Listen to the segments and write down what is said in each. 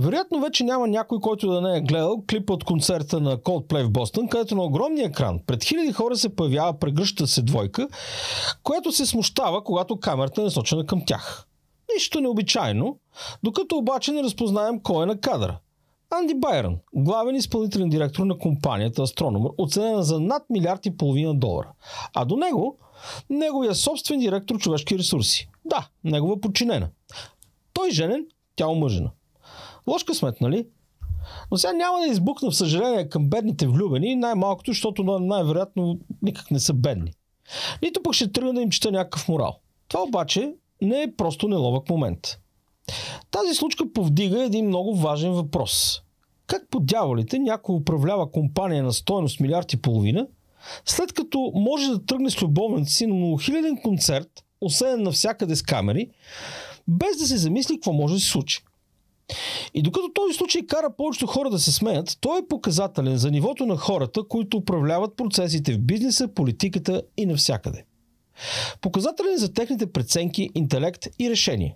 Вероятно вече няма някой, който да не е гледал клипа от концерта на Coldplay в Бостън, където на огромния екран пред хиляди хора се появява прегръщата се двойка, която се смущава, когато камерата е насочена към тях. Нищо необичайно, докато обаче не разпознаем кой е на кадъра. Анди Байрън, главен изпълнителен директор на компанията Astronomer, оценена за над $1,5 милиарда. А до него, неговия собствен директор човешки ресурси. Да, негова подчинена. Той женен, тя омъжена. Лош късмет, нали? Но сега няма да избухна в съжаление към бедните влюбени, най-малкото, защото най-вероятно никак не са бедни. Нито пък ще тръгна да им чета някакъв морал. Това обаче не е просто неловък момент. Тази случка повдига един много важен въпрос. Как по дяволите някой управлява компания на стойност $1,5 милиарда, след като може да тръгне с любовница си на многохиляден концерт, осеян навсякъде с камери, без да се замисли какво може да се случи? И докато този случай кара повечето хора да се смеят, той е показателен за нивото на хората, които управляват процесите в бизнеса, политиката и навсякъде. Показателен за техните преценки, интелект и решения.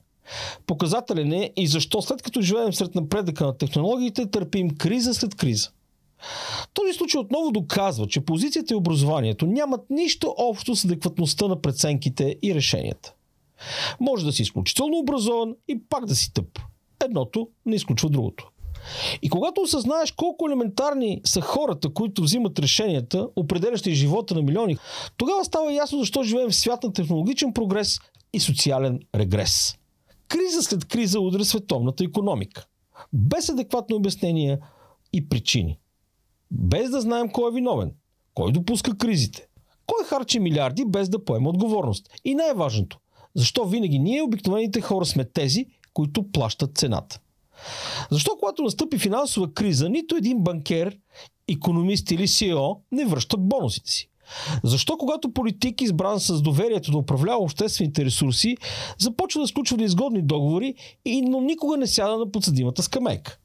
Показателен е и защо след като живеем сред напредъка на технологиите, търпим криза след криза. Този случай отново доказва, че позицията и образованието нямат нищо общо с адекватността на преценките и решенията. Може да си изключително образован и пак да си тъп. Едното не изключва другото. И когато осъзнаеш колко елементарни са хората, които взимат решенията, определящи живота на милиони, тогава става ясно защо живеем в свят на технологичен прогрес и социален регрес. Криза след криза удря световната икономика. Без адекватно обяснение и причини. Без да знаем кой е виновен, кой допуска кризите, кой харчи милиарди без да поема отговорност. И най-важното, защо винаги ние, обикновените хора, сме тези, които плащат цената. Защо когато настъпи финансова криза, нито един банкер, икономист или CEO не връща бонусите си? Защо когато политик, избран с доверието да управлява обществените ресурси, започва да сключва неизгодни договори, но никога не сяда на подсъдимата скамейка?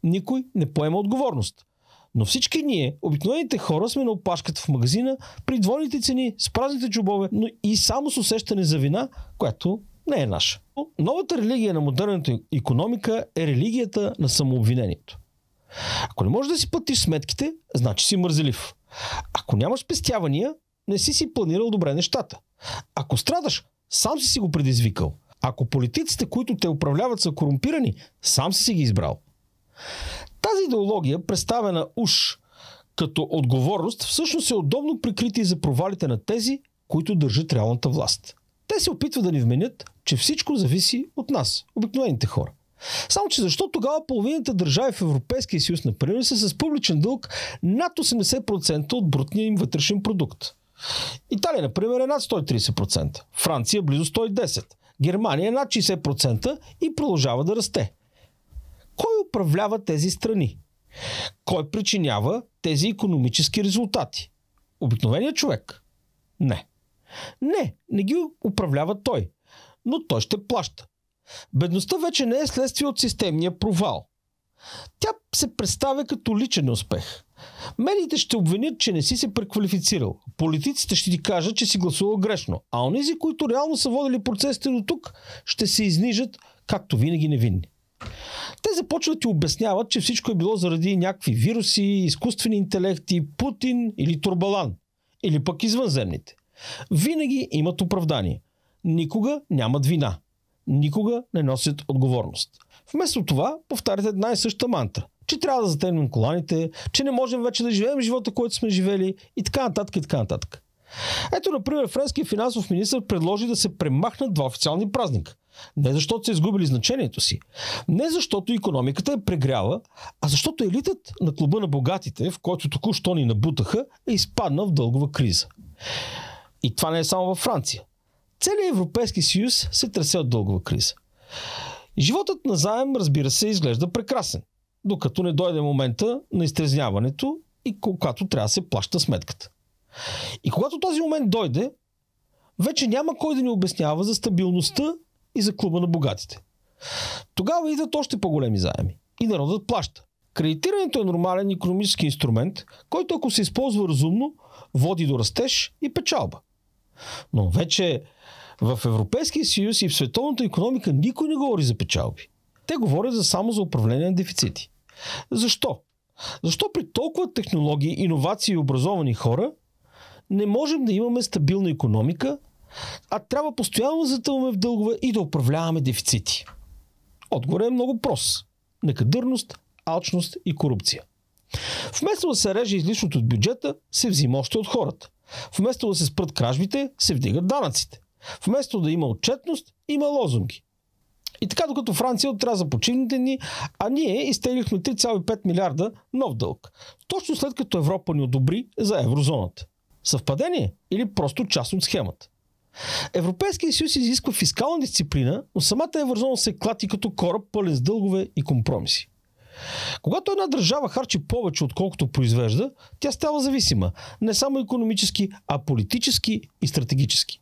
Никой не поема отговорност. Но всички ние, обикновените хора, сме на опашката в магазина при двойните цени, с празните джобове, но и само с усещане за вина, която не е наша. Новата религия на модерната икономика е религията на самообвинението. Ако не можеш да си платиш сметките, значи си мързелив. Ако нямаш спестявания, не си планирал добре нещата. Ако страдаш, сам си го предизвикал. Ако политиците, които те управляват, са корумпирани, сам си ги избрал. Тази идеология, представена уж като отговорност, всъщност е удобно прикритие за провалите на тези, които държат реалната власт. Те се опитват да ни вменят, че всичко зависи от нас, обикновените хора. Само че защо тогава половината държави в Европейския съюз, например, са с публичен дълг над 80% от брутния им вътрешен продукт? Италия, например, е над 130%, Франция близо 110%, Германия е над 60% и продължава да расте. Кой управлява тези страни? Кой причинява тези икономически резултати? Обикновеният човек? Не. Не ги управлява той. Но той ще плаща. Бедността вече не е следствие от системния провал. Тя се представя като личен неуспех. Медиите ще обвинят, че не си се преквалифицирал. Политиците ще ти кажат, че си гласувал грешно. А онези, които реално са водили процесите до тук, ще се изнижат, както винаги невинни. Те започват да ти обясняват, че всичко е било заради някакви вируси, изкуствени интелекти, Путин или Турбалан. Или пък извънземните. Винаги имат оправдание. Никога нямат вина. Никога не носят отговорност. Вместо това повтарят една и съща мантра, че трябва да затегнем коланите, че не можем вече да живеем живота, който сме живели и така нататък и така нататък. Ето, например, френският финансов министър предложи да се премахнат 2 официални празника. Не защото са изгубили значението си. Не защото икономиката е прегряла, а защото елитът на клуба на богатите, в който току-що ни набутаха, е изпаднал в дългова криза. И това не е само във Франция. Целият Европейски съюз се тресе от дългова криза. Животът на заем, разбира се, изглежда прекрасен, докато не дойде момента на изтрезняването и когато трябва да се плаща сметката. И когато този момент дойде, вече няма кой да ни обяснява за стабилността и за клуба на богатите. Тогава идват още по-големи заеми и народът плаща. Кредитирането е нормален икономически инструмент, който ако се използва разумно, води до растеж и печалба. Но вече в Европейския съюз и в световната икономика никой не говори за печалби. Те говорят само за управление на дефицити. Защо? Защо при толкова технологии, иновации и образовани хора не можем да имаме стабилна икономика, а трябва постоянно да затъваме в дългове и да управляваме дефицити? Отговорът е много прост. Некадърност, алчност и корупция. Вместо да се реже излишното от бюджета, се взима още от хората. Вместо да се спрат кражбите, се вдигат данъците. Вместо да има отчетност, има лозунги. И така, докато Франция отряза почивните дни, а ние изтеглихме 3,5 милиарда нов дълг. Точно след като Европа ни одобри за еврозоната. Съвпадение или просто част от схемата? Европейския съюз изисква фискална дисциплина, но самата еврозона се клати като кораб, пълен с дългове и компромиси. Когато една държава харчи повече, отколкото произвежда, тя става зависима. Не само икономически, а политически и стратегически.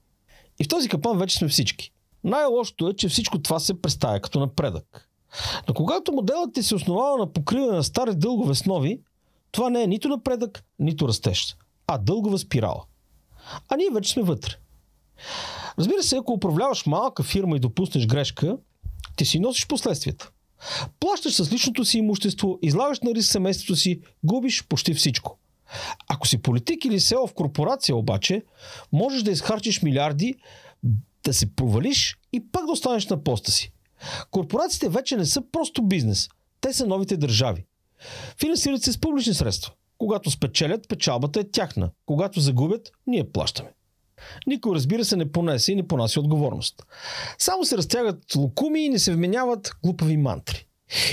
И в този капан вече сме всички. Най-лошото е, че всичко това се представя като напредък. Но когато моделът ти се основава на покриване на стари дългове с нови, това не е нито напредък, нито растеж, а дългова спирала. А ние вече сме вътре. Разбира се, ако управляваш малка фирма и допуснеш грешка, ти си носиш последствията. Плащаш с личното си имущество, излагаш на риск семейството си, губиш почти всичко. Ако си политик или село в корпорация обаче, можеш да изхарчиш милиарди, да се провалиш и пак да останеш на поста си. Корпорациите вече не са просто бизнес. Те са новите държави. Финансират се с публични средства. Когато спечелят, печалбата е тяхна. Когато загубят, ние плащаме. Никой, разбира се, не понесе и не понася отговорност. Само се разтягат локуми и не се вменяват глупави мантри.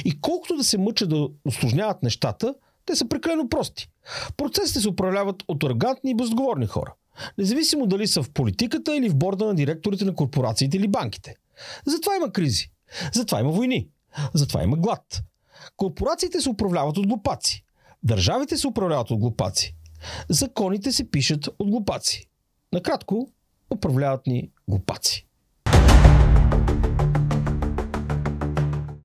И колкото да се мъчат да усложняват нещата, те са прекалено прости. Процесите се управляват от арогантни и безотговорни хора. Независимо дали са в политиката или в борда на директорите на корпорациите или банките. Затова има кризи. Затова има войни. Затова има глад. Корпорациите се управляват от глупаци. Държавите се управляват от глупаци. Законите се пишат от глупаци. Накратко, управляват ни глупаци.